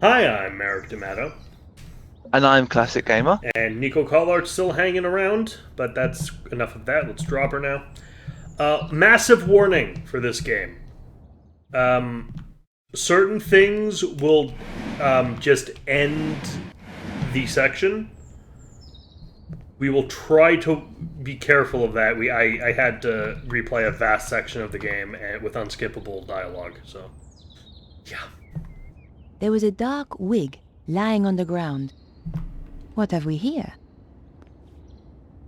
Hi, I'm Merrick D'Amato. And I'm Classic Gamer. And Nico Collart's still hanging around, but that's enough of that. Let's drop her now. Massive warning for this game. Um, certain things will just end the section. We will try to be careful of that. I had to replay a vast section of the game with unskippable dialogue, so yeah. There was a dark wig lying on the ground. What have we here?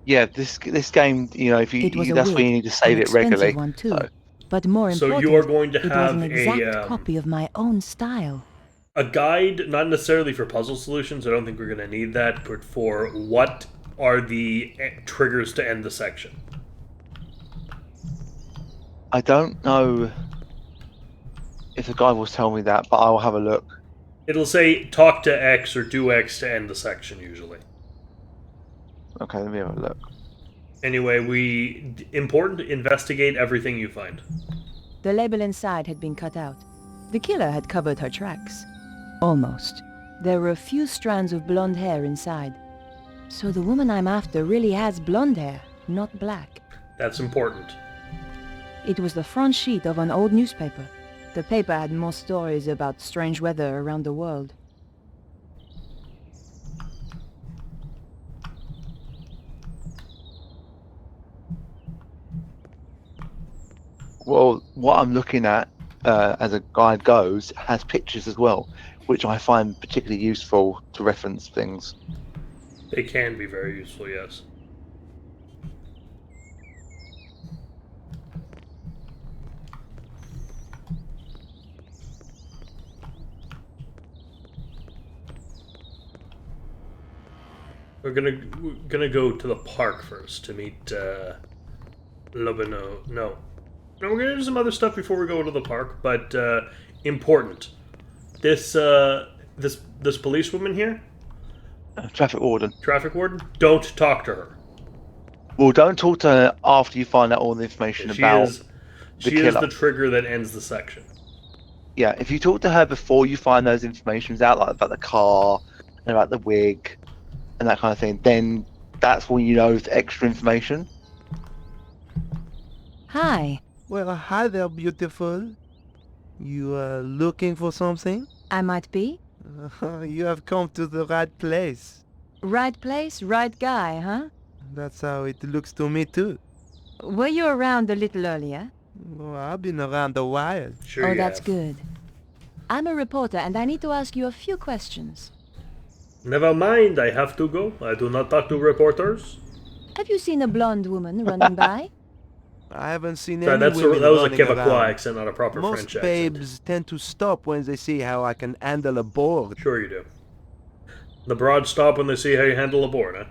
Yeah, this game, if It was a that's wig, where you need to save an it regularly. expensive one too. So, But more So important, you are going to it was have an exact copy of my own style. a guide, not necessarily for puzzle solutions. I don't think we're going to need that, but for what are the triggers to end the section. I don't know if the guy will tell me that, but I'll have a look. It'll say talk to X or do X to end the section usually. Okay, let me have a look. Anyway, important to investigate everything you find. The label inside had been cut out. The killer had covered her tracks. Almost. There were a few strands of blonde hair inside. So the woman I'm after really has blonde hair, not black. That's important. It was the front sheet of an old newspaper. The paper had more stories about strange weather around the world. Well, what I'm looking at, as a guide goes, has pictures as well, which I find particularly useful to reference things. They can be very useful, yes. We're gonna go to the park first to meet Lobino. No, we're gonna do some other stuff before we go to the park. But important. This policewoman here, Traffic warden. traffic warden. Don't talk to her. Well, don't talk to her after you find out all the information about the She killer. is the trigger that ends the section. Yeah, if you talk to her before you find those informations out, like about the car and about the wig and that kind of thing, then that's when you know the extra information. Hi, Well, hi there, beautiful. You are looking for something? I might be. You have come to the right place. Right place, right guy, huh? That's how it looks to me too. Were you around a little earlier? Oh, I've been around a while. Sure. Oh, you that's have. good. I'm a reporter and I need to ask you a few questions. Never mind. I have to go. I do not talk to reporters. Have you seen a blonde woman running by? I haven't seen Sorry, any that women was a running Quebecois around. accent, not a proper Most French accent. babes tend to stop when they see how I can handle a board. Sure you do. The broad stop when they see how you handle a board, huh?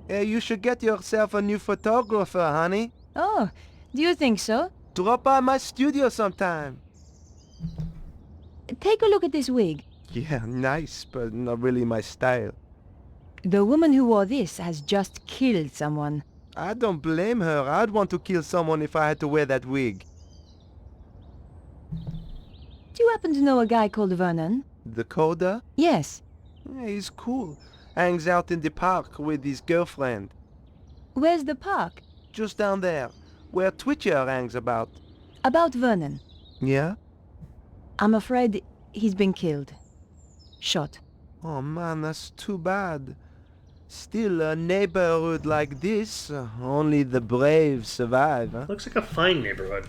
Hey, you should get yourself a new photographer, honey. Oh, do you think so? Drop by my studio sometime. Take a look at this wig. Yeah, nice, but not really my style. The woman who wore this has just killed someone. I don't blame her. I'd want to kill someone if I had to wear that wig. Do you happen to know a guy called Vernon? The coder? Yes. Yeah, he's cool. Hangs out in the park with his girlfriend. Where's the park? Just down there, where Twitcher hangs about. About Vernon. Yeah? I'm afraid he's been killed. Shot. Oh man, that's too bad. Still, a neighborhood like this, only the brave survive, huh? Looks like a fine neighborhood.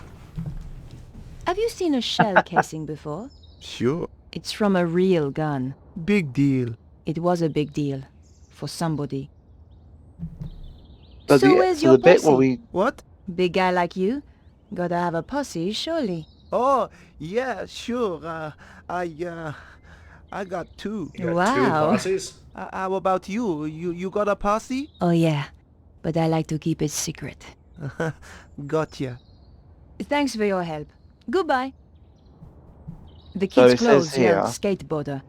Have you seen a shell casing before? Sure. It's from a real gun. Big deal. It was a big deal. For somebody. So So where's so your the bit where posse? What? Big guy like you? Gotta have a posse, surely. Oh, yeah, sure. I got two. You got Wow. two posses? How about you? You got a posse? Oh yeah, but I like to keep it secret. Gotcha. Thanks for your help. Goodbye. The So kid's it says clothes here- yelled skateboarder.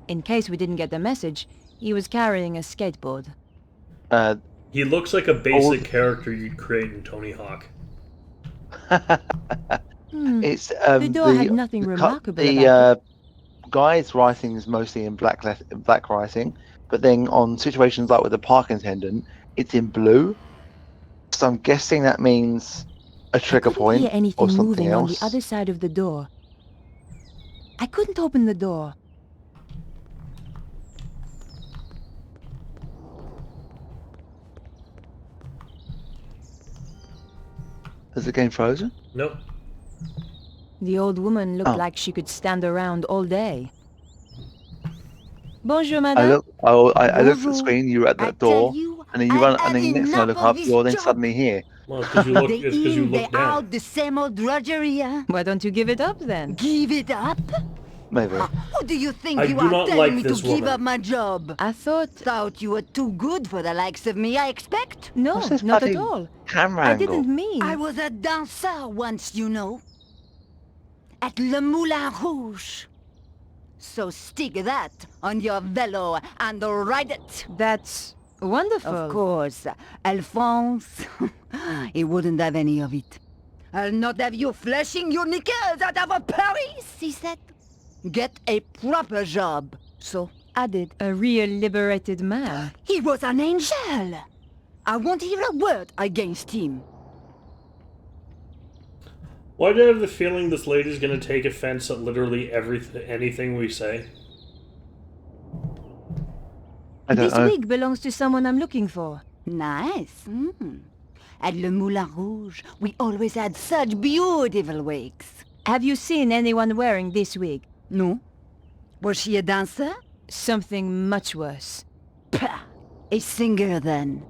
In case we didn't get the message, he was carrying a skateboard. He looks like a basic Old- character you'd create in Tony Hawk. Hmm. It's The door had nothing the remarkable the about Guy's writing is mostly in black writing, but then on situations like with the park attendant, it's in blue. So I'm guessing that means a I trigger couldn't hear point or anything something moving on the else. other side of the door. I couldn't open the door. Is the game frozen? Nope. The old woman looked Oh. like she could stand around all day. Bonjour, I madame. look. I looked at the Bonjour. screen. You were at I that tell door, you, and then you I've run, had and then next time I enough look of up, this you're then job. suddenly here. Well, it's because you look. Day It's because you in, day look down. out, the same old drudgery, huh? Why don't you give it up then? Give it up? Maybe. Who do you think I you do are not telling like me this to give woman. up my job? I Thought you were too good for the likes of me, I expect? No, What's this not at bloody all. camera I angle? didn't mean. I was a dancer once, you know. At Le Moulin Rouge. So stick that on your velo and ride it. That's wonderful. Of course, Alphonse, he wouldn't have any of it. I'll not have you flashing your knickers out of a Paris, he said. Get a proper job. So I did. A real liberated man. He was an angel. I won't hear a word against him. Why do I have the feeling this lady's gonna take offense at literally anything we say? I don't This know. wig belongs to someone I'm looking for. Nice. At Le Moulin Rouge, we always had such beautiful wigs. Have you seen anyone wearing this wig? No? Was she a dancer? Something much worse. Pah! A singer, then.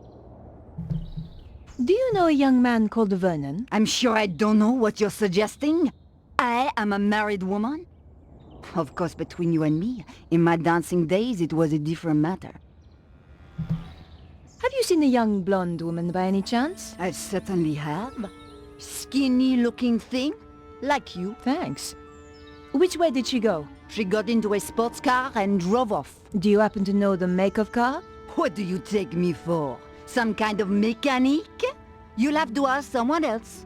Do you know a young man called Vernon? I'm sure I don't know what you're suggesting. I am a married woman. Of course, between you and me, in my dancing days, it was a different matter. Have you seen a young blonde woman by any chance? I certainly have. Skinny-looking thing, like you. Thanks. Which way did she go? She got into a sports car and drove off. Do you happen to know the make of car? What do you take me for? Some kind of mechanic? You'll have to ask someone else.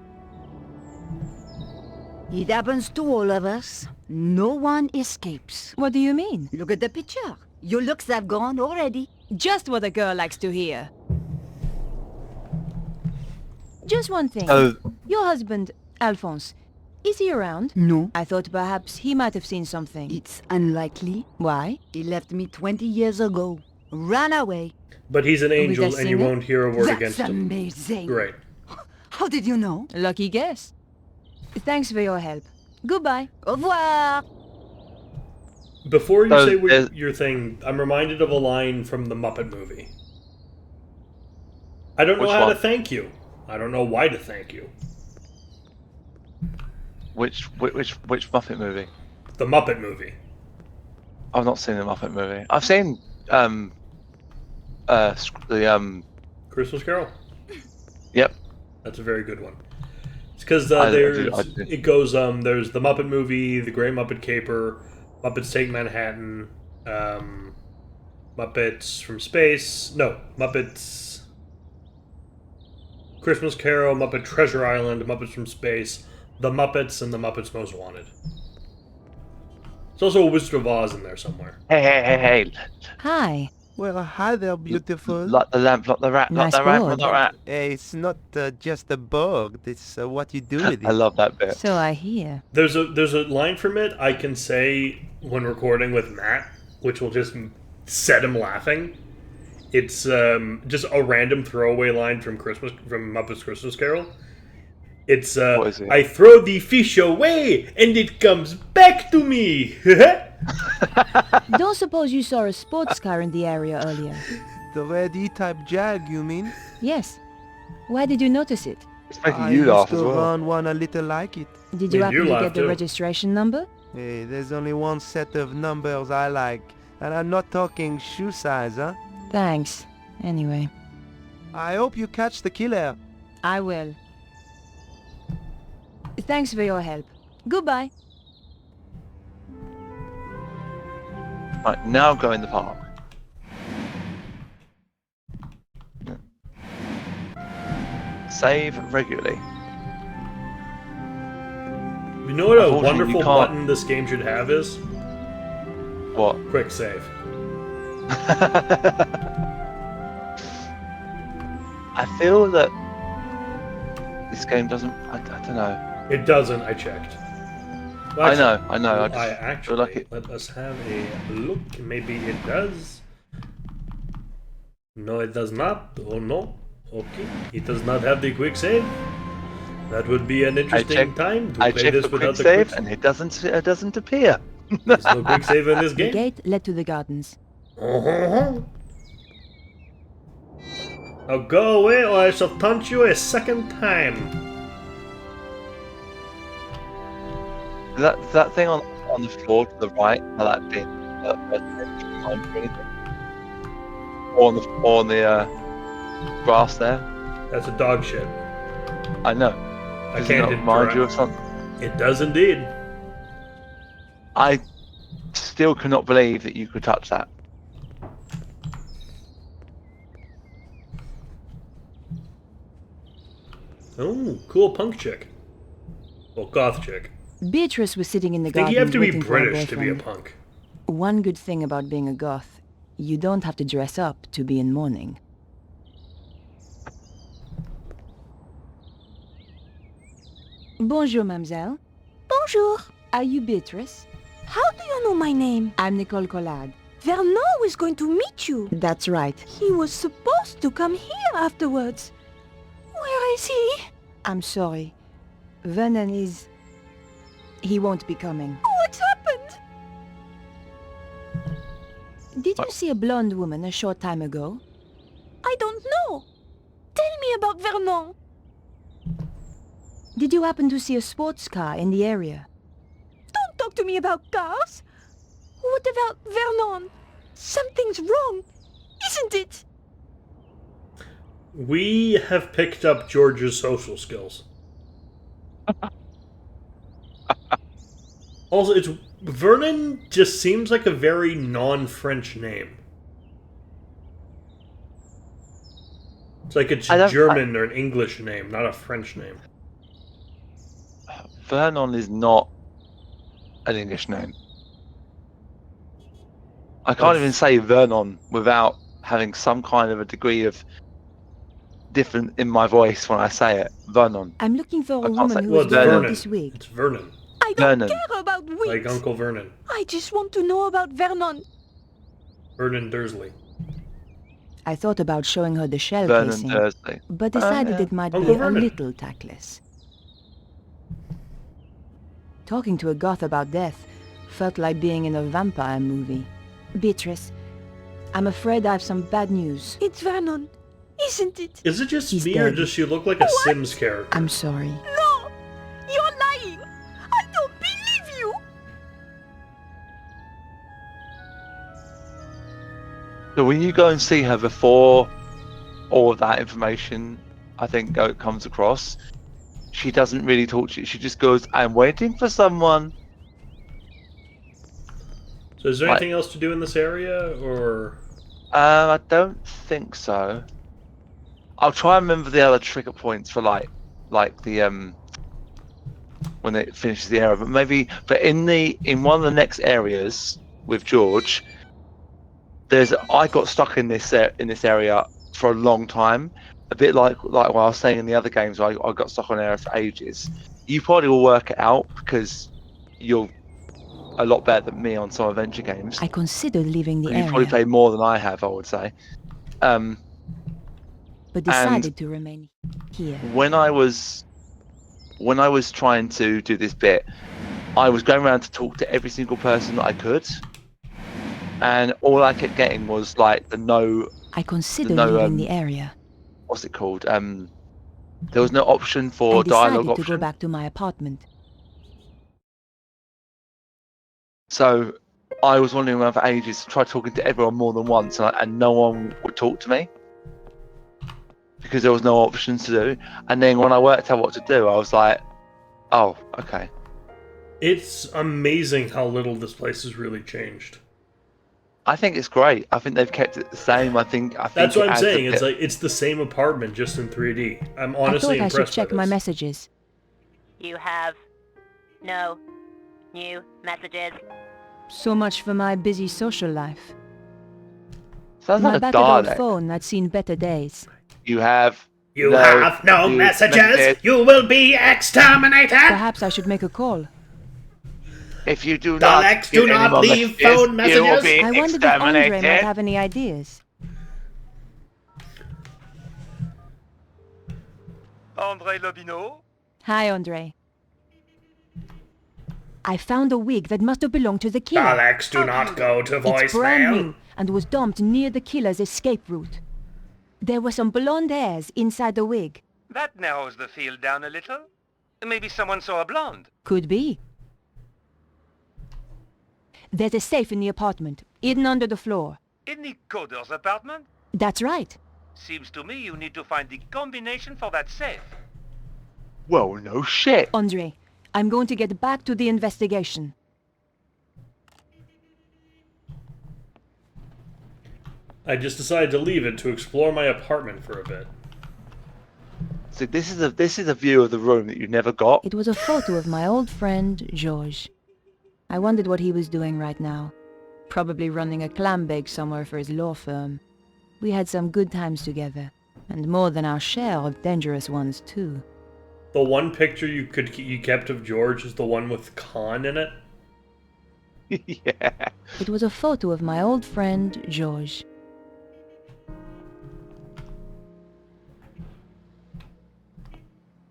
It happens to all of us. No one escapes. What do you mean? Look at the picture. Your looks have gone already. Just what a girl likes to hear. Just one thing. Oh, Your husband, Alphonse, is he around? No. I thought perhaps he might have seen something. It's unlikely. Why? He left me 20 years ago. Ran away. But he's an angel, that and you singer? won't hear a word That's against him. amazing. Great. How did you know? Lucky guess. Thanks for your help. Goodbye. Au revoir. Before you Oh, say there's- your thing, I'm reminded of a line from the Muppet movie. I don't know Which how one? to thank you. I don't know why to thank you. which Muppet movie? The Muppet movie. I've not seen the Muppet movie. I've seen Christmas Carol. Yep. That's a very good one. It's because I there's did. it goes there's the Muppet movie, the Great Muppet Caper, Muppets Take Manhattan, Muppets from Space. No, Muppets Christmas Carol, Muppet Treasure Island, Muppets from Space, The Muppets, and The Muppets Most Wanted. There's also a Wizard of Oz in there somewhere. Hey. Hi. Well, hi there, beautiful. Like the lamp, like the rat, Nice like the rat, board. like the rat. Hey, it's not just a bug. It's what you do with it. I love that bit. So I hear. There's a line from it I can say when recording with Matt, which will just set him laughing. It's just a random throwaway line from Muppets Christmas Carol. It's What is it? I throw the fish away and it comes back to me. Don't suppose you saw a sports car in the area earlier? The red E-type Jag, you mean? Yes. Why did you notice it? It's making I you laugh used as to well. run one a little like it. Did you Made happen you to laugh get the too. registration number? Hey, there's only one set of numbers I like. And I'm not talking shoe size, huh? Thanks. Anyway, I hope you catch the killer. I will. Thanks for your help. Goodbye. Right, now go in the park. Save regularly. You know what a Unfortunately, you wonderful can't- button this game should have is? What? Quick save. I feel that this game doesn't. I don't know. It doesn't. I checked. Well, I actually, know. I just I feel actually like it. let us have a look. Maybe it does. No, it does not. Oh no. Okay, it does not have the quick save. That would be an interesting time to I play checked this the quick without the save, quick and it doesn't appear. There's no quick save in this The game. gate led to the gardens. Now go away, or I shall taunt you a second time. That thing on the floor to the right, how that bit, behind or anything, or on the grass there. That's a dog shit. I know. I Does it can't not remind you of interact. something? It does indeed. I still cannot believe that you could touch that. Oh, cool punk chick. Well, goth chick. Beatrice was sitting in the I think garden you have to be waiting for her British to be a boyfriend. punk. One good thing about being a goth, you don't have to dress up to be in mourning. Bonjour, mademoiselle. Bonjour. Are you Beatrice? How do you know my name? I'm Nicole Collard. Vernon is going to meet you. That's right. He was supposed to come here afterwards. Where is he? I'm sorry. Vernon is... He won't be coming. What's happened? Did you see a blonde woman a short time ago? I don't know. Tell me about Vernon. Did you happen to see a sports car in the area? Don't talk to me about cars. What about Vernon? Something's wrong, isn't it? We have picked up George's social skills. Also, it's Vernon just seems like a very non-French name. It's like it's German or an English name, not a French name. Vernon is not an English name. I can't even say Vernon without having some kind of a degree of different in my voice when I say it. Vernon. I'm looking for a can't woman say- who Well, was it's born Vernon. this week. It's Vernon, I don't Vernon. care about weeks. like Uncle Vernon. I just want to know about Vernon. Vernon Dursley. I thought about showing her the shell Vernon casing, Dursley. but decided yeah. it might Uncle be Vernon. a little tactless. Talking to a goth about death felt like being in a vampire movie. Beatrice, I'm afraid I have some bad news. It's Vernon, isn't it? Is it just He's me, or dead. does she look like a Sims character? I'm sorry. No! You're lying! I don't believe you! So when you go and see her before all of that information, I think comes across, she doesn't really talk to you. She just goes, "I'm waiting for someone." So is there anything else to do in this area, or... I don't think so. I'll try and remember the other trigger points for like the when it finishes the area, but in one of the next areas with George, I got stuck in this area for a long time, a bit like what I was saying in the other games. I got stuck on an area for ages. You probably will work it out because you're a lot better than me on some adventure games. I considered leaving the You area, probably played more than I have, I would say. but decided to remain here. When I was trying to do this bit, I was going around to talk to every single person that I could, and all I kept getting was like I considered no, leaving the area, what's it called? There was no option for and decided dialogue to option. go back to my apartment. So I was wandering around for ages, tried talking to everyone more than once, and no one would talk to me because there was no options to do. And then when I worked out what to do, I was like, "Oh, okay." It's amazing how little this place has really changed. I think it's great. I think they've kept it the same. I think That's what it I'm adds a saying. It's bit- like it's the same apartment, just in 3D. I'm I honestly thought I impressed should check by my this. messages. You have no new messages. So much for my busy social life. Sounds My like a battered old Dalek. phone had seen better days. You have no you messages. You will be exterminated. Perhaps I should make a call. If you do not Daleks, give do any not more leave messages, phone you will messages. be I wondered if Andre might exterminated. have any ideas. André Lobineau? Hi, Andre. I found a wig that must have belonged to the killer. Daleks, do not go to It's brand voicemail. new and was dumped near the killer's escape route. There were some blonde hairs inside the wig. That narrows the field down a little. Maybe someone saw a blonde. Could be. There's a safe in the apartment, hidden under the floor. In Nico's apartment? That's right. Seems to me you need to find the combination for that safe. Well, no shit. Andre, I'm going to get back to the investigation. I just decided to leave it to explore my apartment for a bit. So this is a view of the room that you never got. It was a photo of my old friend, Georges. I wondered what he was doing right now. Probably running a clam bake somewhere for his law firm. We had some good times together, and more than our share of dangerous ones too. The one picture you kept of George is the one with Khan in it. Yeah. It was a photo of my old friend, Georges.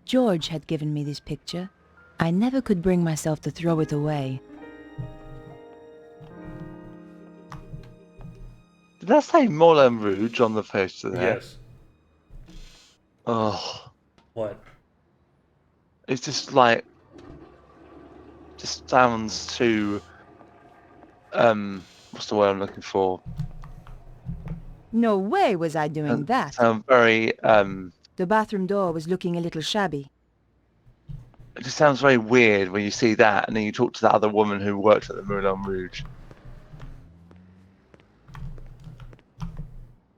George had given me this picture. I never could bring myself to throw it away. Did that say Moulin Rouge on the poster there? Yes. Oh, What? it's just like, just sounds too. What's the word I'm looking for? No way was I doing that. Sound very. The bathroom door was looking a little shabby. It just sounds very weird when you see that, and then you talk to that other woman who worked at the Moulin Rouge.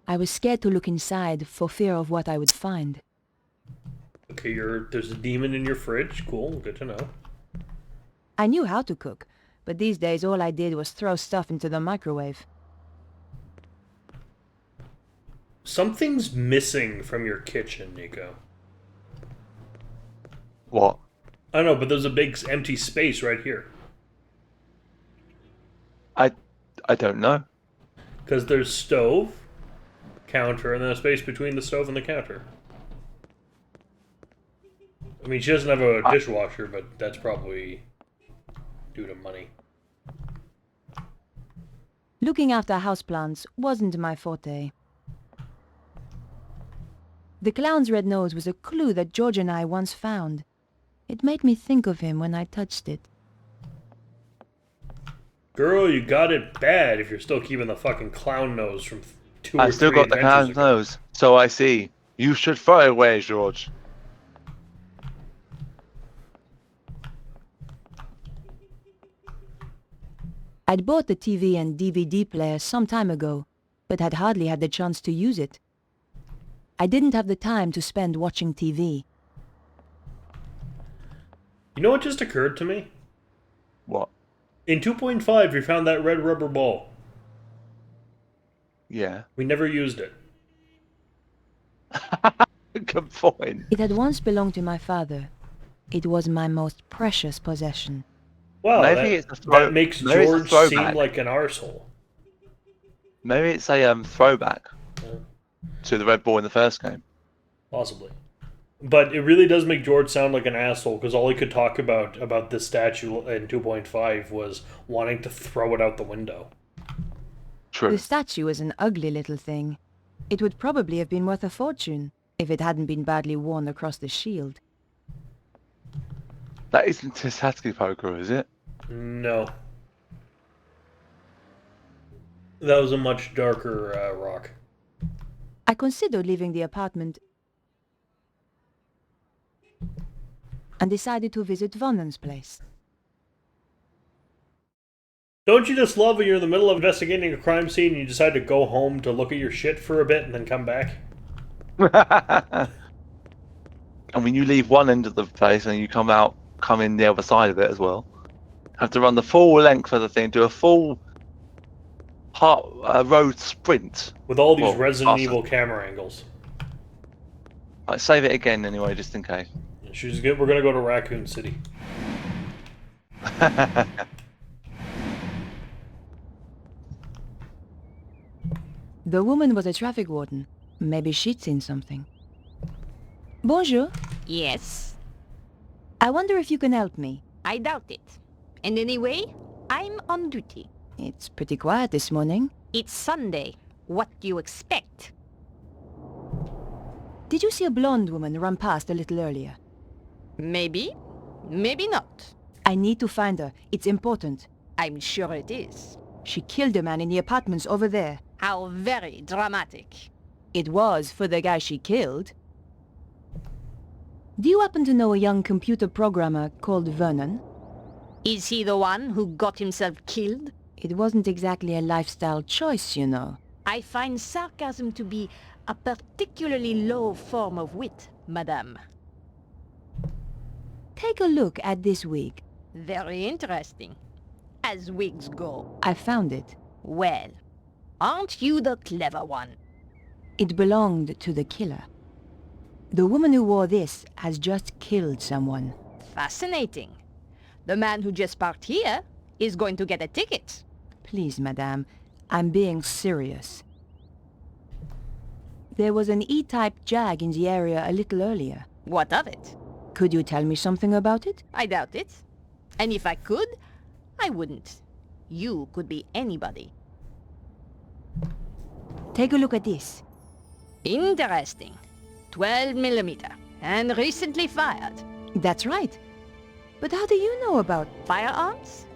I was scared to look inside for fear of what I would find. Okay, there's a demon in your fridge. Cool, good to know. I knew how to cook, but these days all I did was throw stuff into the microwave. Something's missing from your kitchen, Nico. What? I don't know, but there's a big empty space right here. I don't know. Because there's stove, counter, and then a space between the stove and the counter. I mean, she doesn't have a dishwasher, but that's probably due to money. Looking after houseplants wasn't my forte. The clown's red nose was a clue that George and I once found. It made me think of him when I touched it. Girl, you got it bad if you're still keeping the fucking clown nose from two or I still three got the adventures clown's ago. nose, so I see. You should throw it away, George. I'd bought the TV and DVD player some time ago, but had hardly had the chance to use it. I didn't have the time to spend watching TV. You know what just occurred to me? What? In 2.5, we found that red rubber ball. Yeah. We never used it. Good point. It had once belonged to my father. It was my most precious possession. Wow, Maybe that, it's a throw- that makes maybe it's a George seem throwback. like an arsehole. Maybe it's a throwback Yeah. to the red ball in the first game. Possibly. But it really does make George sound like an asshole, because all he could talk about this statue in 2.5 was wanting to throw it out the window. True. The statue was an ugly little thing. It would probably have been worth a fortune if it hadn't been badly worn across the shield. That isn't Tishatsky poker, is it? No. That was a much darker rock. I considered leaving the apartment and decided to visit Vonnen's place. Don't you just love when you're in the middle of investigating a crime scene and you decide to go home to look at your shit for a bit and then come back? And when you leave one end of the place and you come in the other side of it as well. Have to run the full length of the thing, do a full road sprint. With all these Well, Resident faster. Evil camera angles. Like, save it again anyway, just in case. We're gonna go to Raccoon City. The woman was a traffic warden. Maybe she'd seen something. Bonjour. Yes, I wonder if you can help me. I doubt it. And anyway, I'm on duty. It's pretty quiet this morning. It's Sunday. What do you expect? Did you see a blonde woman run past a little earlier? Maybe, maybe not. I need to find her. It's important. I'm sure it is. She killed a man in the apartments over there. How very dramatic. It was for the guy she killed. Do you happen to know a young computer programmer called Vernon? Is he the one who got himself killed? It wasn't exactly a lifestyle choice, you know. I find sarcasm to be a particularly low form of wit, madame. Take a look at this wig. Very interesting. As wigs go. I found it. Well, aren't you the clever one? It belonged to the killer. The woman who wore this has just killed someone. Fascinating. The man who just parked here is going to get a ticket. Please, madame, I'm being serious. There was an E-type Jag in the area a little earlier. What of it? Could you tell me something about it? I doubt it. And if I could, I wouldn't. You could be anybody. Take a look at this. Interesting. 12 millimeter. And recently fired. That's right. But how do you know about... Firearms?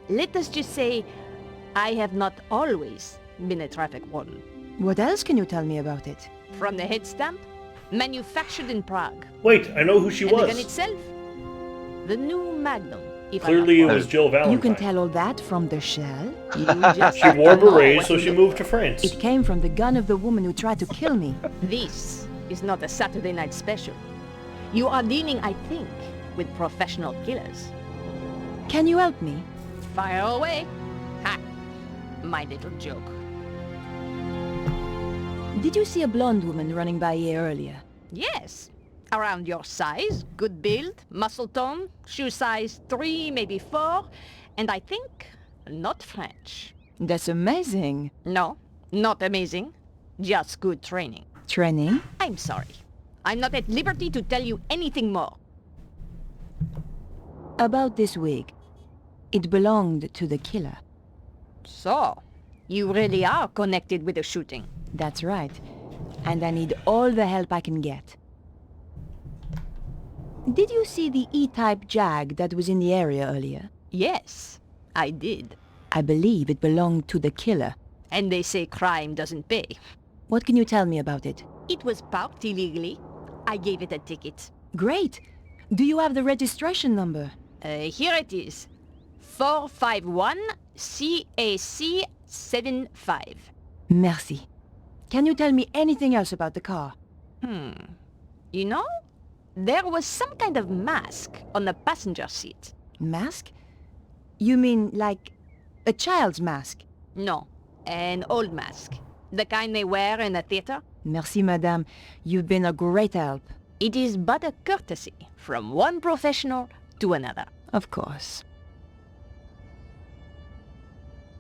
Let us just say, I have not always been a traffic warden. What else can you tell me about it? From the head stamp, manufactured in Prague. Wait, I know who she And the gun was. itself, the new Magnum. If I'm Clearly, it not was wrong. Jill Valentine. You can tell all that from the shell? You just She wore don't know berets, what so you she look moved to for. France. It came from the gun of the woman who tried to kill me. This is not a Saturday night special. You are dealing, I think, with professional killers. Can you help me? Fire away. Ha! My little joke. Did you see a blonde woman running by here earlier? Yes. Around your size, good build, muscle tone, shoe size 3, maybe 4, and I think not French. That's amazing. No, not amazing. Just good training. Training? I'm sorry. I'm not at liberty to tell you anything more. About this wig. It belonged to the killer. So, you really are connected with the shooting. That's right. And I need all the help I can get. Did you see the E-type Jag that was in the area earlier? Yes, I did. I believe it belonged to the killer. And they say crime doesn't pay. What can you tell me about it? It was parked illegally. I gave it a ticket. Great! Do you have the registration number? Here it is. 451 CAC 75. Merci. Can you tell me anything else about the car? You know, there was some kind of mask on the passenger seat. Mask? You mean like a child's mask? No, an old mask. The kind they wear in a theater. Merci, madame. You've been a great help. It is but a courtesy from one professional to another. Of course.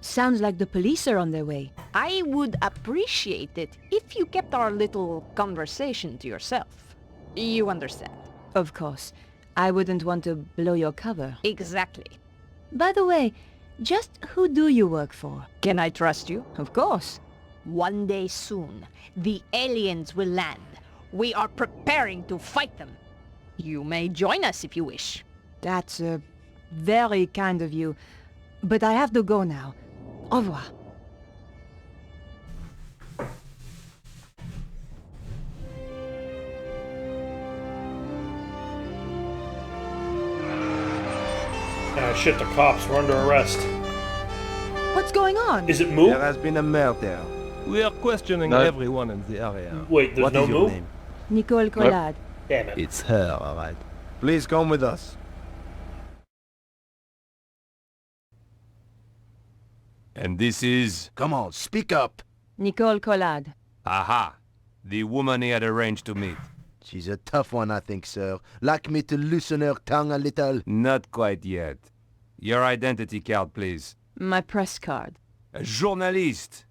Sounds like the police are on their way. I would appreciate it if you kept our little conversation to yourself. You understand? Of course. I wouldn't want to blow your cover. Exactly. By the way, just who do you work for? Can I trust you? Of course. One day soon, the aliens will land. We are preparing to fight them. You may join us if you wish. That's very kind of you. But I have to go now. Au revoir. Ah, shit, the cops. We're under arrest. What's going on? Is it There Moo? has been a murder. We are questioning No. everyone in the area. Wait, there's What no is your Moo? name? Nicole Collade. Damn it. It's her, alright. Please come with us. And this is... Come on, speak up. Nicole Collard. Aha! The woman he had arranged to meet. She's a tough one, I think, sir. Like me to loosen her tongue a little. Not quite yet. Your identity card, please. My press card. A journalist.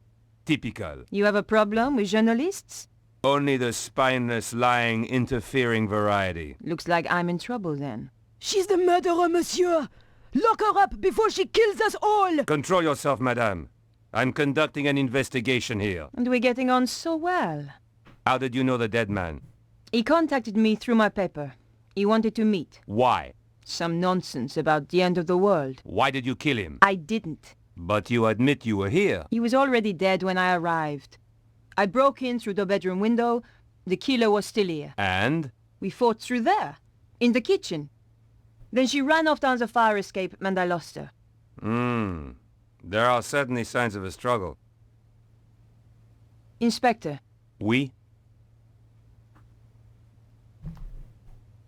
Typical. You have a problem with journalists? Only the spineless, lying, interfering variety. Looks like I'm in trouble then. She's the murderer, monsieur! Lock her up before she kills us all! Control yourself, madame. I'm conducting an investigation here. And we're getting on so well. How did you know the dead man? He contacted me through my paper. He wanted to meet. Why? Some nonsense about the end of the world. Why did you kill him? I didn't. But you admit you were here. He was already dead when I arrived. I broke in through the bedroom window. The killer was still here. And? We fought through there, in the kitchen. Then she ran off down the fire escape and I lost her. There are certainly signs of a struggle. Inspector, Oui?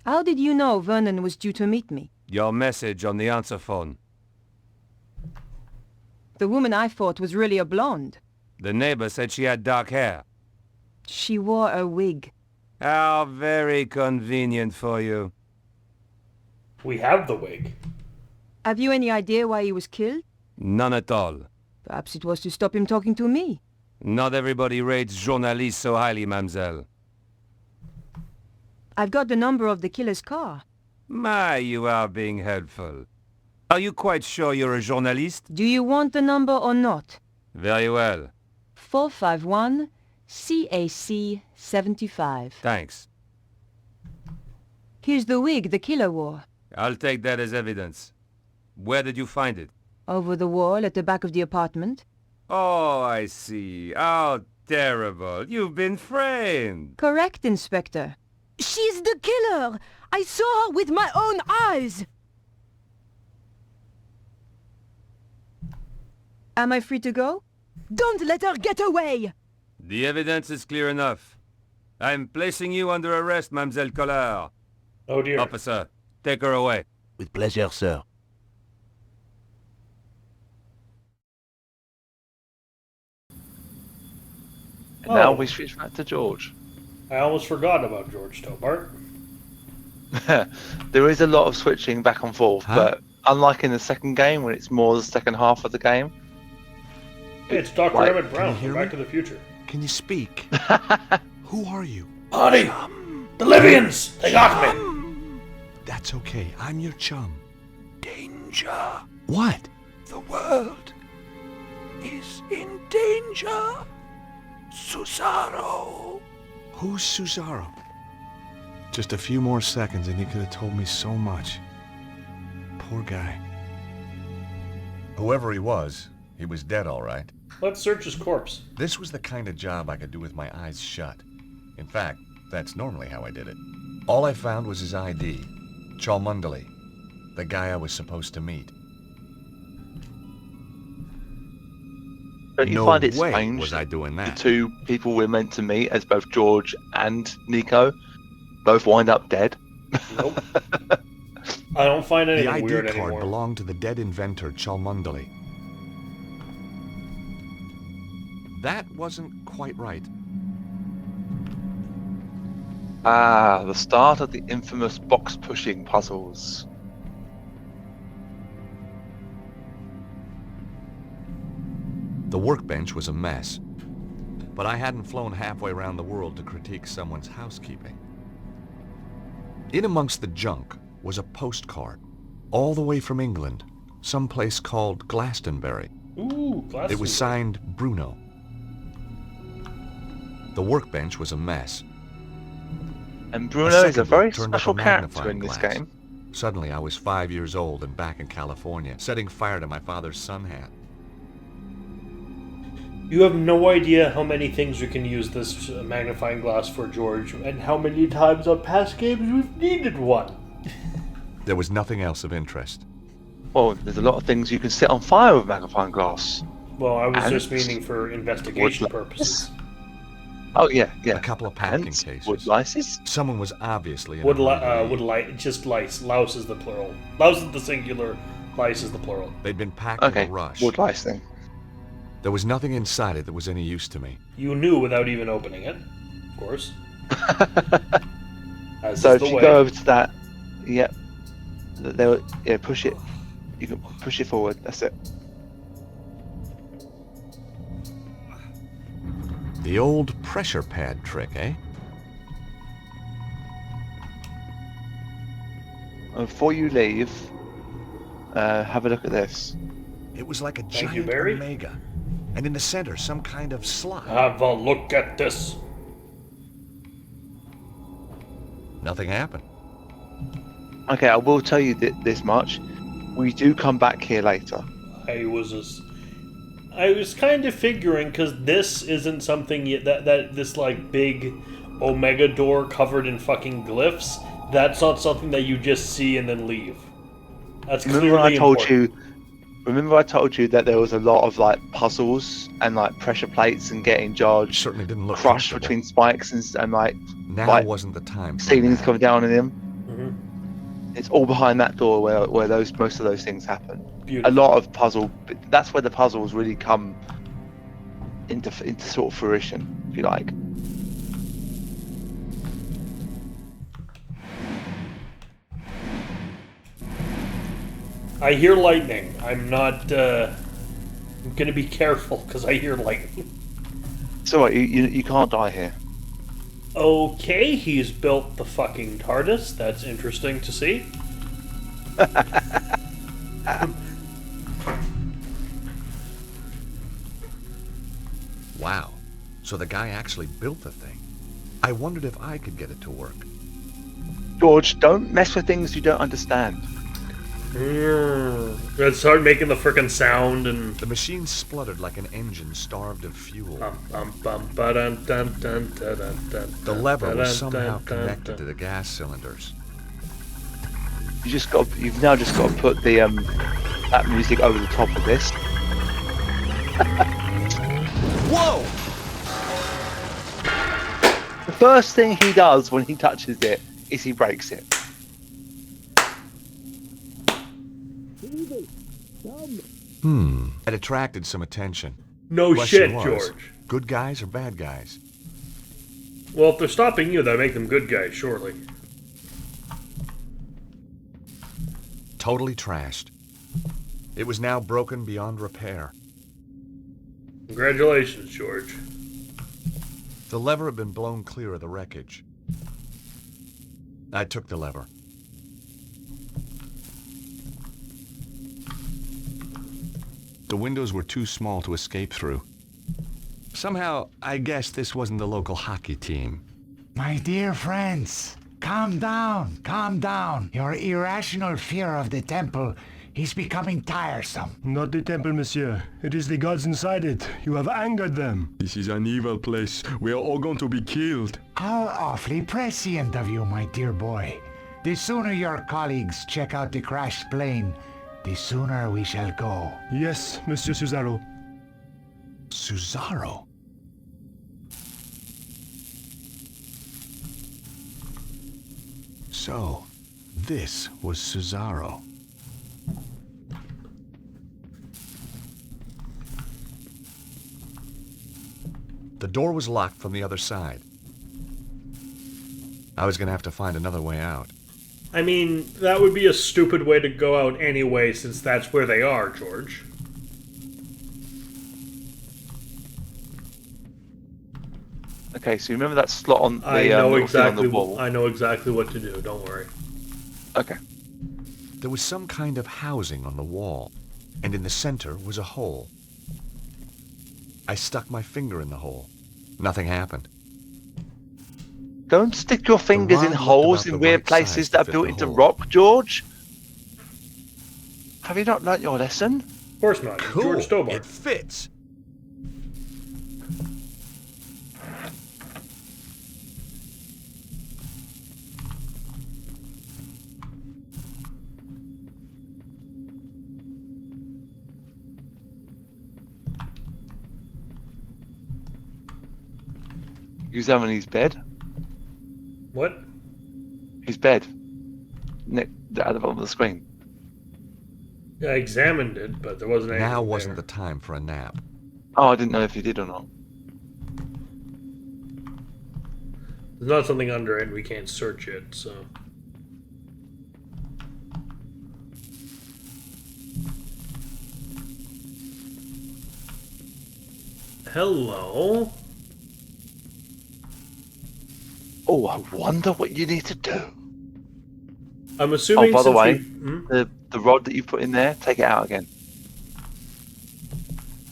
how did you know Vernon was due to meet me? Your message on the answer phone. The woman I fought was really a blonde. The neighbor said she had dark hair. She wore a wig. How very convenient for you. We have the wig. Have you any idea why he was killed? None at all. Perhaps it was to stop him talking to me. Not everybody rates journalists so highly, mademoiselle. I've got the number of the killer's car. My, you are being helpful. Are you quite sure you're a journalist? Do you want the number or not? Very well. 451 CAC 75. Thanks. Here's the wig the killer wore. I'll take that as evidence. Where did you find it? Over the wall at the back of the apartment. Oh, I see. How terrible. You've been framed. Correct, Inspector. She's the killer! I saw her with my own eyes! Am I free to go? Don't let her get away! The evidence is clear enough. I'm placing you under arrest, Mademoiselle Collard. Oh dear. Officer, take her away. With pleasure, sir. And now we switch back to George. I almost forgot about George Tobart. There is a lot of switching back and forth, but unlike in the second game, when it's more the second half of the game. Hey, it's Dr. Right. Emmett Brown hear from Back me? to the Future. Can you speak? Who are you? Buddy! The Libyans! They got me! That's okay. I'm your chum. Danger. What? The world is in danger. Susaro. Who's Susaro? Just a few more seconds and he could have told me so much. Poor guy. Whoever he was dead all right. Let's search his corpse. This was the kind of job I could do with my eyes shut. In fact, that's normally how I did it. All I found was his ID, Cholmondeley, the guy I was supposed to meet. Don't you No find it way strange was I doing the that. two people we're meant to meet as both George and Nico both wind up dead? Nope. I don't find The anything ID weird card anymore. belonged to the dead inventor Cholmondeley. That wasn't quite right. Ah, the start of the infamous box-pushing puzzles. The workbench was a mess, but I hadn't flown halfway around the world to critique someone's housekeeping. In amongst the junk was a postcard, all the way from England, someplace called Glastonbury. Ooh, Glastonbury. It was signed Bruno. The workbench was a mess. And Bruno is a second very look turned up special a character magnifying in this glass. game. Suddenly I was 5 years old and back in California, setting fire to my father's sun hat. You have no idea how many things we can use this magnifying glass for, George, and how many times on past games we've needed one. There was nothing else of interest. Well, there's a lot of things you can set on fire with magnifying glass. Well, I was And just meaning for investigation wood purposes. Oh yeah, yeah. A couple of packing Ants, cases. wood lices. Someone was obviously in Wood, a hurry to leave. just lice. Louse is the plural. Louse is the singular, lice is the plural. They'd been packed Okay, in a rush. wood lice thing. There was nothing inside it that was any use to me. You knew without even opening it, of course. As So is if the you way. go over to that, yeah, push it. You can push it forward. That's it. The old pressure pad trick, eh? And before you leave, have a look at this. It was like a Thank you, giant Barry. omega. And in the center, some kind of slide. Have a look at this. Nothing happened. Okay, I will tell you this much. We do come back here later. I was kind of figuring, because this isn't something that this like big omega door covered in fucking glyphs. That's not something that you just see and then leave. That's clearly important. Remember I told you that there was a lot of like puzzles and like pressure plates and getting George Certainly didn't look crushed comfortable. between spikes and like Now wasn't the time. ceilings coming down on him. Mm-hmm. It's all behind that door where most of those things happen. Beautiful. A lot of puzzle. That's where the puzzles really come into sort of fruition, if you like. I hear lightning. I'm not. I'm gonna be careful because I hear lightning. It's alright. You can't die here. Okay, he's built the fucking TARDIS. That's interesting to see. Wow. So the guy actually built the thing. I wondered if I could get it to work. George, don't mess with things you don't understand. Let's start making the frickin' sound and. The machine spluttered like an engine starved of fuel. The lever was somehow connected to the gas cylinders. You've now just got to put the that music over the top of this. Whoa! The first thing he does when he touches it is he breaks it. It attracted some attention. No Question shit, was, George. Good guys or bad guys? Well, if they're stopping you, that'll make them good guys, surely. Totally trashed. It was now broken beyond repair. Congratulations, George. The lever had been blown clear of the wreckage. I took the lever. The windows were too small to escape through. Somehow, I guess this wasn't the local hockey team. My dear friends, calm down, calm down. Your irrational fear of the temple is becoming tiresome. Not the temple, monsieur. It is the gods inside it. You have angered them. This is an evil place. We are all going to be killed. How awfully prescient of you, my dear boy. The sooner your colleagues check out the crashed plane, the sooner we shall go. Yes, Monsieur Cesaro. Cesaro? So, this was Cesaro. The door was locked from the other side. I was gonna have to find another way out. I mean, that would be a stupid way to go out anyway, since that's where they are, George. Okay, so you remember that slot on the, I know exactly. on the wall? I know exactly what to do. Don't worry. Okay. There was some kind of housing on the wall, and in the center was a hole. I stuck my finger in the hole. Nothing happened. Don't stick your fingers in rod holes looked in about the weird right places size to that are fit built the into hole. rock, George. Have you not learnt your lesson? Of course not. Cool. George Stobart. It fits. Examine his bed. What? His bed. At the bottom of the screen. Yeah, I examined it, but there wasn't anything Now wasn't there. the time for a nap. Oh, I didn't know if you did or not. There's not something under it, and we can't search it, so... Hello? Oh, I wonder what you need to do. I'm assuming. Oh, by the way, the rod that you put in there, take it out again.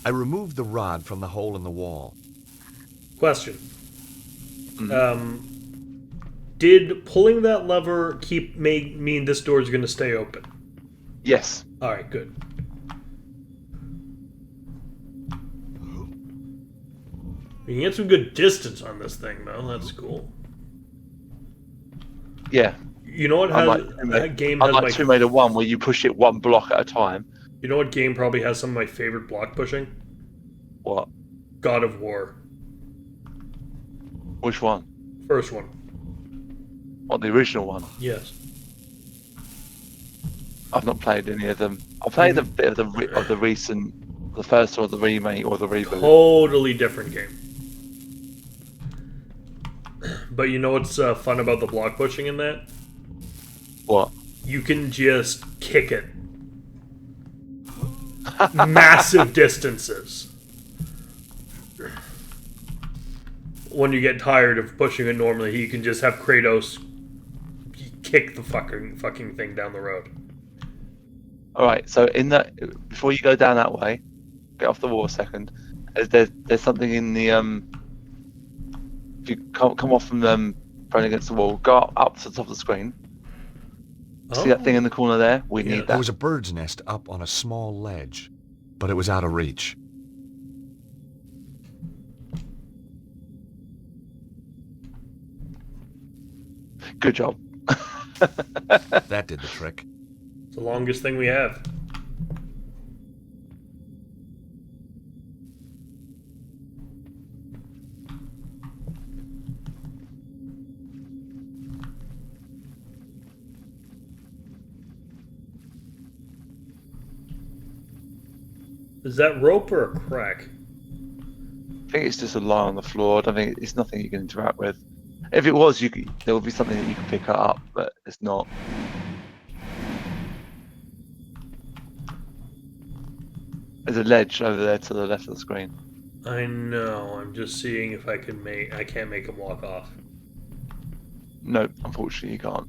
I removed the rod from the hole in the wall. Question. Did pulling that lever mean this door is going to stay open? Yes. All right, good. You can get some good distance on this thing, though. That's cool. Yeah. You know what? That game has like Tomb Raider 1, where you push it one block at a time. You know what game probably has some of my favorite block pushing? What? God of War. Which one? First one. What, the original one? Yes. I've not played any of them. I played a bit of the recent, the first or the remake or the reboot. Totally different game. But you know what's fun about the block pushing in that? What? You can just kick it. Massive distances. When you get tired of pushing it normally, you can just have Kratos kick the fucking thing down the road. Alright, so in that, before you go down that way, get off the wall a second. There's something in the if you come off from prone against the wall, go up to the top of the screen. See that thing in the corner there? We need that. There was a bird's nest up on a small ledge, but it was out of reach. Good job. That did the trick. It's the longest thing we have. Is that rope or a crack? I think it's just a lie on the floor. I don't think it's nothing you can interact with. If it was, there would be something that you can pick up, but it's not. There's a ledge over there to the left of the screen. I know. I'm just seeing if I can make. I can't make him walk off. No, unfortunately, you can't.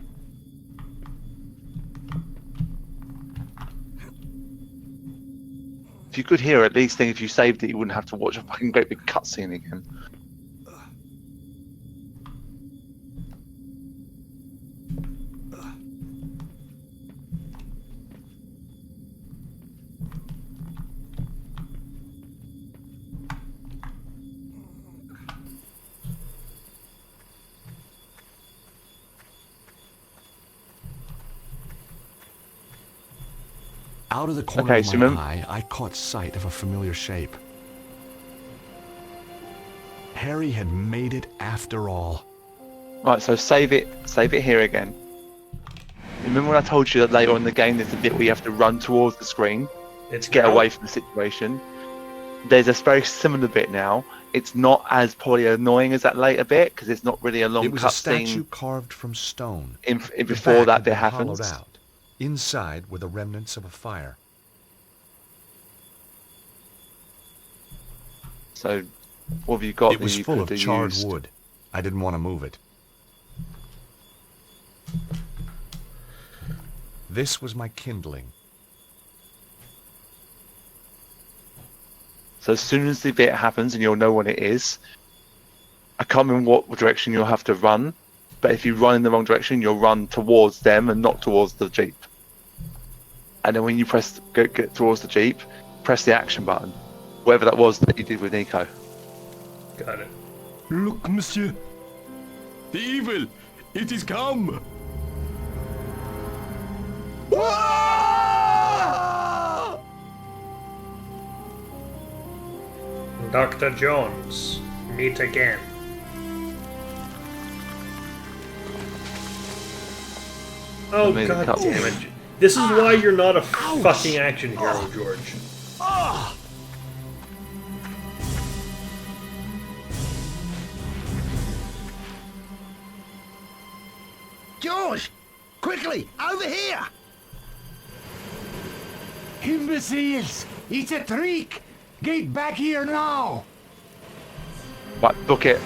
If you could hear, at least think if you saved it, you wouldn't have to watch a fucking great big cutscene again. Out of the corner of my eye, I caught sight of a familiar shape. Harry had made it after all. Right, so save it here again. Remember when I told you that later in the game there's a bit where you have to run towards the screen to get away from the situation? There's a very similar bit now. It's not as probably annoying as that later bit because it's not really a long cutscene. It was a statue carved from stone. Before that bit happens. Hollowed out. Inside were the remnants of a fire. So, what have you got? It was full of charred wood. I didn't want to move it. This was my kindling. So as soon as the bit happens and you'll know what it is, I can't remember what direction you'll have to run, but if you run in the wrong direction, you'll run towards them and not towards the Jeep. And then when you get towards the Jeep, press the action button. Whatever that was that you did with Nico. Got it. Look, monsieur. The evil! It is come! Dr. Jones, meet again. Oh, god damn it. This is why you're not a fucking action hero, George. George! Quickly, over here! Imbeciles! It's a trick! Get back here now! Right, book it.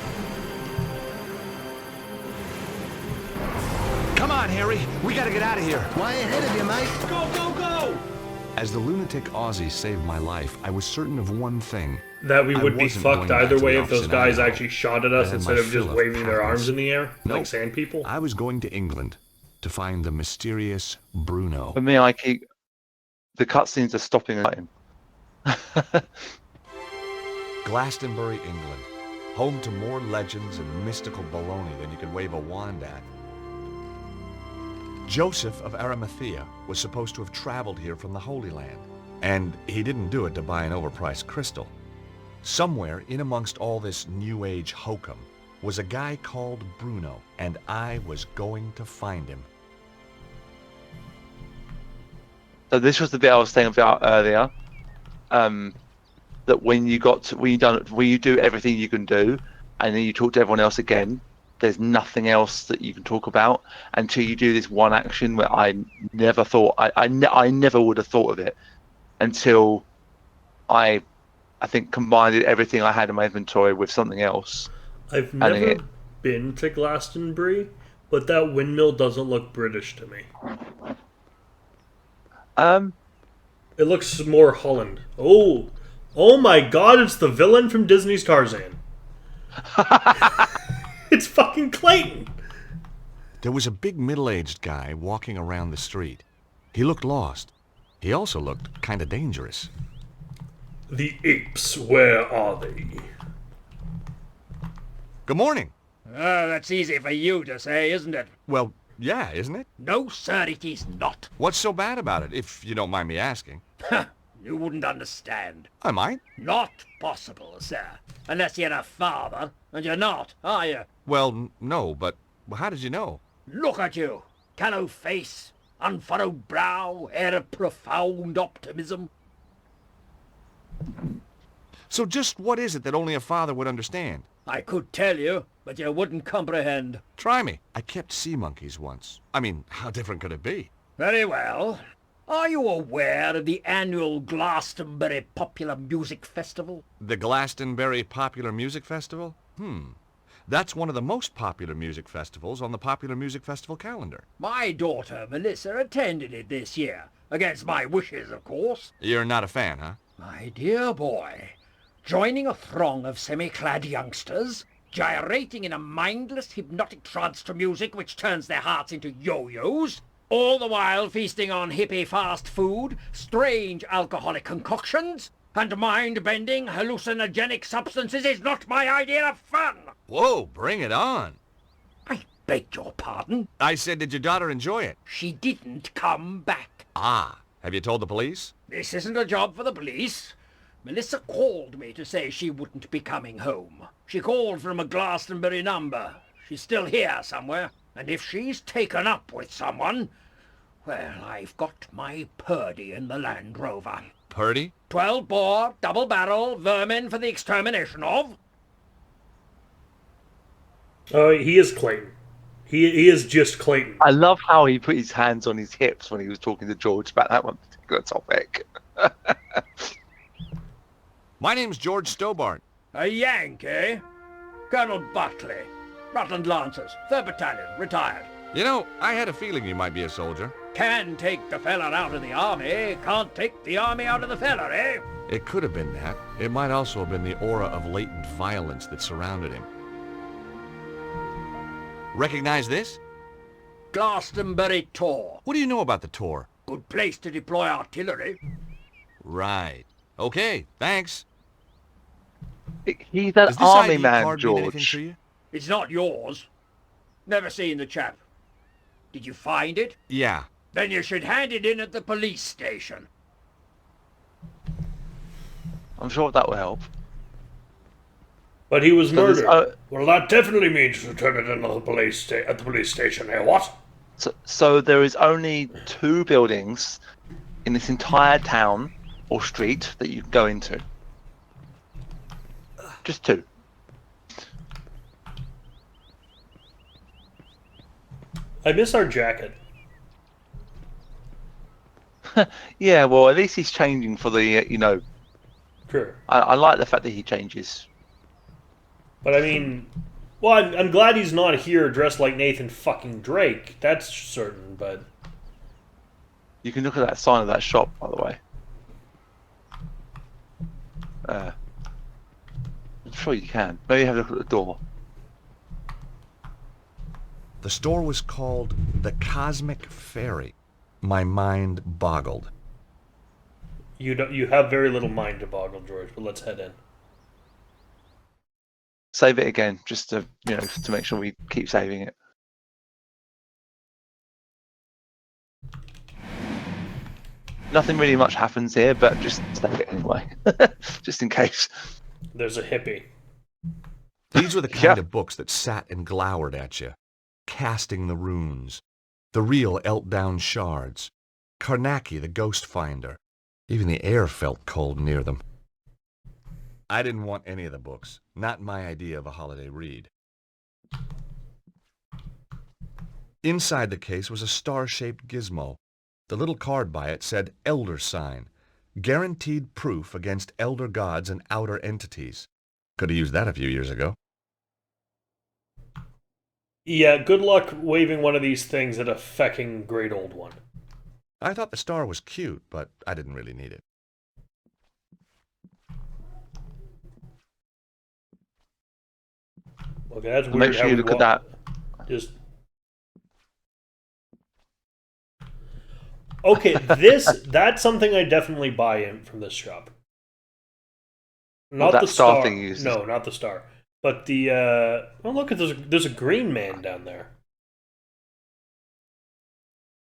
Come on, Harry. We gotta get out of here. Way ahead of you, mate. Go, go, go! As the lunatic Aussie saved my life, I was certain of one thing. That we I would be wasn't fucked going either back to way the if those office in guys Idaho. actually shot at I us had instead my of just fill of waving their patents. arms in the air Nope. like sand people. I was going to England to find the mysterious Bruno. For me, I keep the cutscenes are stopping and Glastonbury, England, home to more legends and mystical baloney than you could wave a wand at. Joseph of Arimathea was supposed to have traveled here from the Holy Land, and he didn't do it to buy an overpriced crystal. Somewhere in amongst all this New Age hokum was a guy called Bruno, and I was going to find him. So this was the bit I was saying about earlier. That when you do everything you can do, and then you talk to everyone else again, there's nothing else that you can talk about until you do this one action where I never thought I never would have thought of it until I think combined everything I had in my inventory with something else. I've never been to Glastonbury, but that windmill doesn't look British to me. It looks more Holland. Oh my god, it's the villain from Disney's Tarzan. It's fucking Clayton. There was a big middle-aged guy walking around the street. He looked lost. He also looked kind of dangerous. The apes, where are they? Good morning. Oh, that's easy for you to say, isn't it? Well, yeah, isn't it? No, sir, it is not. What's so bad about it, if you don't mind me asking? You wouldn't understand. I might. Not possible, sir. Unless you're a father, and you're not, are you? Well, no, but how did you know? Look at you. Callow face, unfurrowed brow, air of profound optimism. So just what is it that only a father would understand? I could tell you, but you wouldn't comprehend. Try me. I kept sea monkeys once. I mean, how different could it be? Very well. Are you aware of the annual Glastonbury Popular Music Festival? The Glastonbury Popular Music Festival? That's one of the most popular music festivals on the Popular Music Festival calendar. My daughter, Melissa, attended it this year. Against my wishes, of course. You're not a fan, huh? My dear boy, joining a throng of semi-clad youngsters, gyrating in a mindless, hypnotic trance to music which turns their hearts into yo-yos, all the while feasting on hippie fast food, strange alcoholic concoctions, and mind-bending hallucinogenic substances is not my idea of fun! Whoa, bring it on! I beg your pardon? I said, did your daughter enjoy it? She didn't come back. Ah, have you told the police? This isn't a job for the police. Melissa called me to say she wouldn't be coming home. She called from a Glastonbury number. She's still here somewhere. And if she's taken up with someone, well, I've got my Purdy in the Land Rover. Purdy? 12-bore, double-barrel, vermin for the extermination of. Oh, he is Clayton. He is just Clayton. I love how he put his hands on his hips when he was talking to George about that one particular topic. My name's George Stobart. A Yankee? Colonel Buckley. Rutland Lancers, 3rd Battalion, retired. You know, I had a feeling you might be a soldier. Can take the fella out of the army, can't take the army out of the fella, eh? It could have been that. It might also have been the aura of latent violence that surrounded him. Recognize this? Glastonbury Tor. What do you know about the Tor? Good place to deploy artillery. Right. Okay, thanks. He's an army man, George. It's not yours. Never seen the chap. Did you find it? Yeah. Then you should hand it in at the police station. I'm sure that will help. But he was murdered. Well, that definitely means to turn it in at the police station, eh? What? So there is only 2 buildings in this entire town or street that you can go into. Just 2. I miss our jacket. Yeah, well, at least he's changing for the, you know. Sure. I like the fact that he changes. But I mean, well, I'm glad he's not here dressed like Nathan fucking Drake. That's certain, but... You can look at that sign of that shop, by the way. I'm sure you can. Maybe have a look at the door. The store was called the Cosmic Fairy. My mind boggled. You have very little mind to boggle, George, but let's head in. Save it again, just to, you know, to make sure we keep saving it. Nothing really much happens here, but just save it anyway, just in case. There's a hippie. These were the kind of books that sat and glowered at you. Casting the Runes, The Real Eltdown Shards, Karnaki the Ghost Finder. Even the air felt cold near them. I didn't want any of the books. Not my idea of a holiday read. Inside the case was a star-shaped gizmo. The little card by it said Elder Sign, guaranteed proof against elder gods and outer entities. Could have used that a few years ago. Yeah, good luck waving one of these things at a fecking great old one. I thought the star was cute, but I didn't really need it. Okay, that's weird. Make sure you look at that. Just... Okay, that's something I definitely buy in from this shop. Not that the star thing you used. No, not the star. But the oh look, there's a green man down there.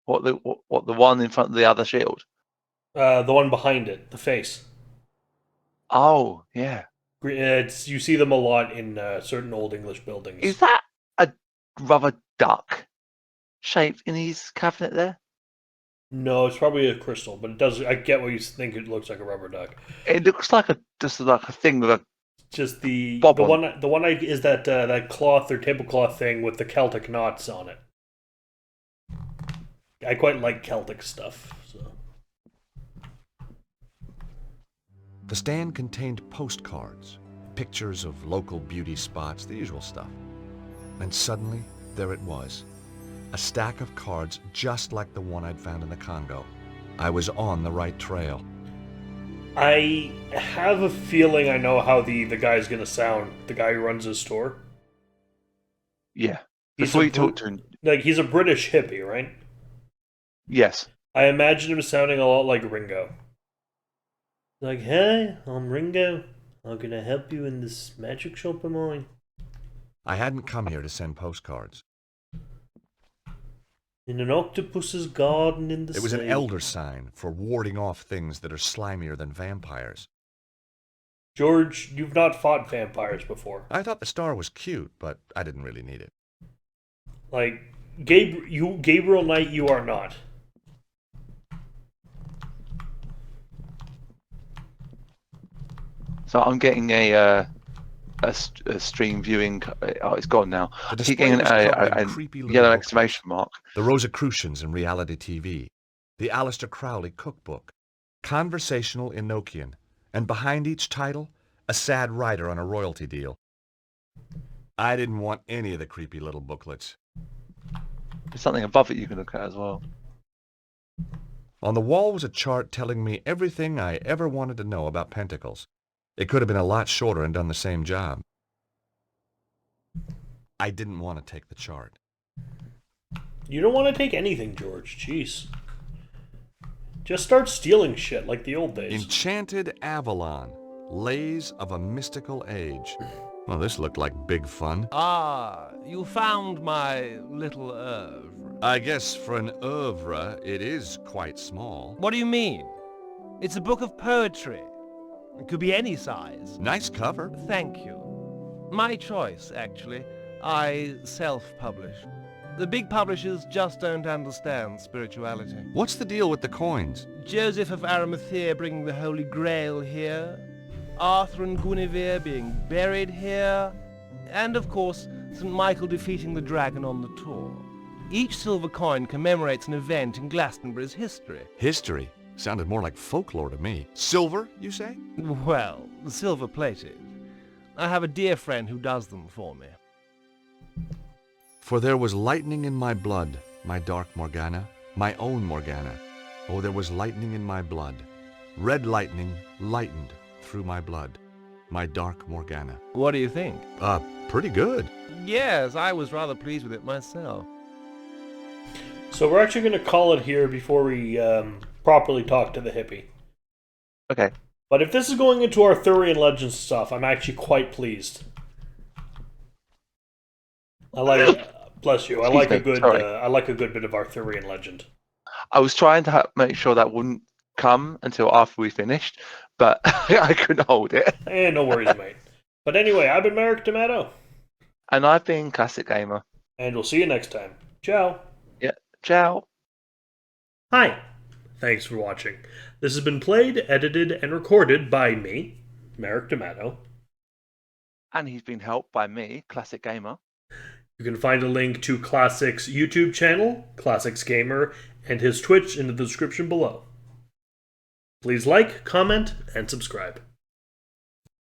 What the one in front of the other shield? The one behind it, the face. Oh, yeah. You see them a lot in certain old English buildings. Is that a rubber duck shaped in his cabinet there? No, it's probably a crystal, but it does. I get what you think. It looks like a rubber duck. It looks like just like a thing with a just the bob one is that that cloth or tablecloth thing with the Celtic knots on it. I quite like Celtic stuff. So. The stand contained postcards, pictures of local beauty spots, the usual stuff. And suddenly, there it was. A stack of cards just like the one I'd found in the Congo. I was on the right trail. I have a feeling I know how the guy's gonna sound. The guy who runs his store. Yeah. Before you talk to him, like he's a British hippie, right? Yes. I imagine him sounding a lot like Ringo. Like, hey, I'm Ringo. I'm gonna help you in this magic shop of mine. I hadn't come here to send postcards. In an octopus's garden in the sea. It was an elder sign for warding off things that are slimier than vampires. George, you've not fought vampires before. I thought the star was cute, but I didn't really need it. Like, Gabriel Knight, you are not. So I'm getting a stream viewing. Oh, it's gone now. I keep getting a yellow exclamation mark. The Rosicrucians in reality TV. The Aleister Crowley cookbook. Conversational Enochian. And behind each title, a sad writer on a royalty deal. I didn't want any of the creepy little booklets. There's something above it you can look at as well. On the wall was a chart telling me everything I ever wanted to know about pentacles. It could have been a lot shorter and done the same job. I didn't want to take the chart. You don't want to take anything, George. Jeez. Just start stealing shit like the old days. Enchanted Avalon. Lays of a Mystical Age. Well, this looked like big fun. Ah, you found my little oeuvre. I guess for an oeuvre, it is quite small. What do you mean? It's a book of poetry. It could be any size. Nice cover. Thank you. My choice, actually. I self-publish. The big publishers just don't understand spirituality. What's the deal with the coins? Joseph of Arimathea bringing the Holy Grail here. Arthur and Guinevere being buried here. And, of course, St. Michael defeating the dragon on the tour. Each silver coin commemorates an event in Glastonbury's history. History? Sounded more like folklore to me. Silver, you say? Well, silver-plated. I have a dear friend who does them for me. For there was lightning in my blood, my dark Morgana, my own Morgana. Oh, there was lightning in my blood. Red lightning lightened through my blood, my dark Morgana. What do you think? Pretty good. Yes, I was rather pleased with it myself. So we're actually going to call it here before we properly talk to the hippie. Okay. But if this is going into Arthurian legends stuff, I'm actually quite pleased. I like bless you. I like a good bit of Arthurian legend. I was trying to make sure that wouldn't come until after we finished, but I couldn't hold it. No worries, mate. But anyway, I've been Merrick Tomato. And I've been Classic Gamer. And we'll see you next time. Ciao. Yeah, ciao. Hi. Thanks for watching. This has been played, edited, and recorded by me, Merrick Tomato. And he's been helped by me, Classic Gamer. You can find a link to Classic's YouTube channel, Classics Gamer, and his Twitch in the description below. Please like, comment, and subscribe.